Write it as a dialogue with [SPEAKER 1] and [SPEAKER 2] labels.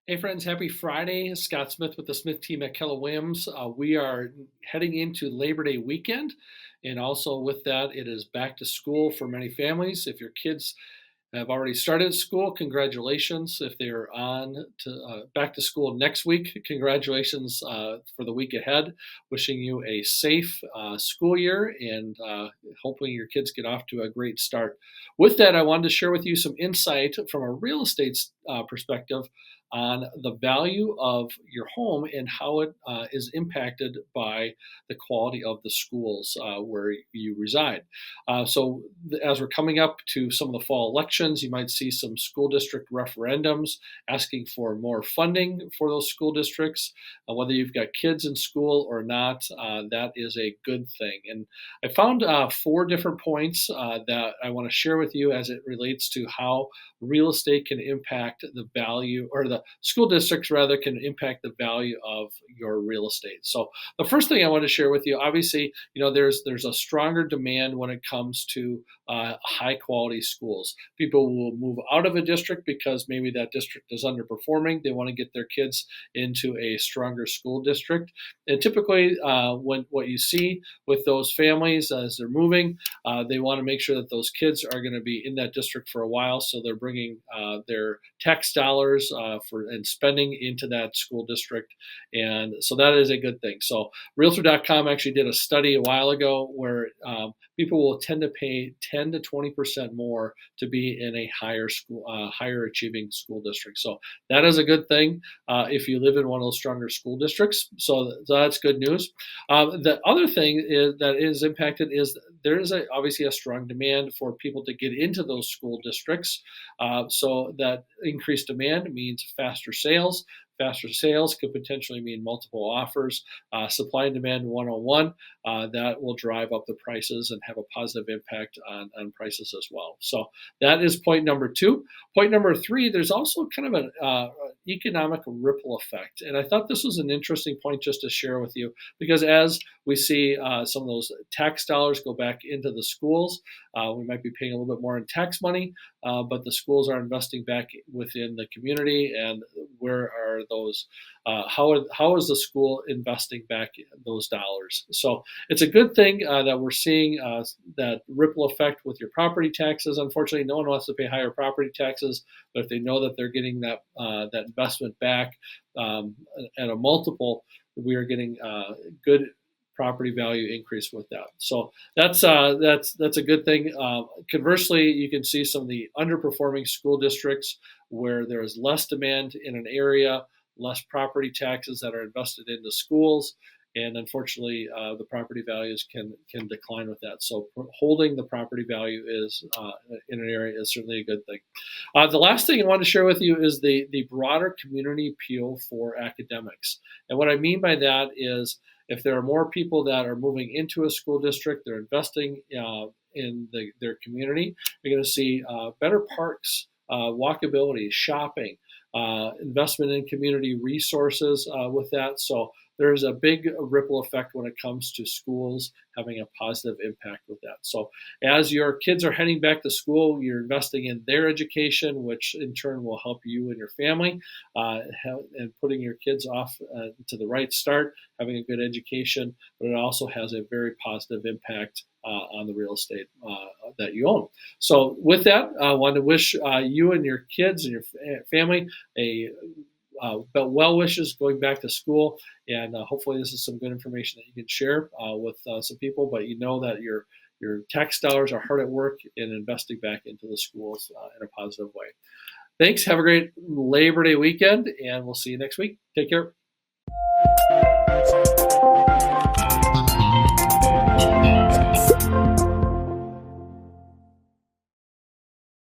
[SPEAKER 1] Hey friends, happy Friday. Scott Smith with the Smith team at Keller Williams. We are heading into Labor Day weekend, and also with that, it is back to school for many families. If your kids have already started school, congratulations. If they're on to back to school next week, congratulations for the week ahead. Wishing you a safe school year and hoping your kids get off to a great start. With that, I wanted to share with you some insight from a real estate perspective on the value of your home and how it is impacted by the quality of the schools where you reside. As we're coming up to some of the fall elections, you might see some school district referendums asking for more funding for those school districts. Whether you've got kids in school or not, that is a good thing. And I found 4 different points that I want to share with you as it relates to how real estate can impact the value, or the school districts rather, can impact the value of your real estate. So the first thing I want to share with you, obviously, there's a stronger demand when it comes to high quality schools. People will move out of a district because maybe that district is underperforming. They want to get their kids into a stronger school district. And typically, what you see with those families as they're moving, they want to make sure that those kids are going to be in that district for a while. So they're bringing their tax dollars and spending into that school district. And so that is a good thing. So Realtor.com actually did a study a while ago where people will tend to pay 10 to 20% more to be in a higher achieving school district. So that is a good thing if you live in one of those stronger school districts. So that's good news. The other thing that is impacted is there is obviously a strong demand for people to get into those school districts. So that increased demand means faster sales. Faster sales could potentially mean multiple offers. Supply and demand 101, that will drive up the prices and have a positive impact on prices as well. So that is point number 2. Point number 3, there's also kind of an economic ripple effect. And I thought this was an interesting point just to share with you, because as we see some of those tax dollars go back into the schools, we might be paying a little bit more in tax money, but the schools are investing back within the community. And where are those? How is the school investing back those dollars? So it's a good thing that we're seeing that ripple effect with your property taxes. Unfortunately, no one wants to pay higher property taxes, but if they know that they're getting that investment back at a multiple, we are getting good property value increase with that. So that's a good thing. Conversely, you can see some of the underperforming school districts where there is less demand in an area, less property taxes that are invested into schools, and unfortunately, the property values can decline with that. So holding the property value is in an area is certainly a good thing. The last thing I want to share with you is the broader community appeal for academics. And what I mean by that is, if there are more people that are moving into a school district, they're investing in their community, you're going to see better parks, walkability, shopping, investment in community resources with that. So there's a big ripple effect when it comes to schools having a positive impact with that. So as your kids are heading back to school, you're investing in their education, which in turn will help you and your family, and putting your kids off to the right start, having a good education, but it also has a very positive impact on the real estate that you own. So with that, I want to wish you and your kids and your family well wishes going back to school, and hopefully this is some good information that you can share with some people. But you know that your tax dollars are hard at work in investing back into the schools in a positive way. Thanks. Have a great Labor Day weekend, and we'll see you next week. Take care.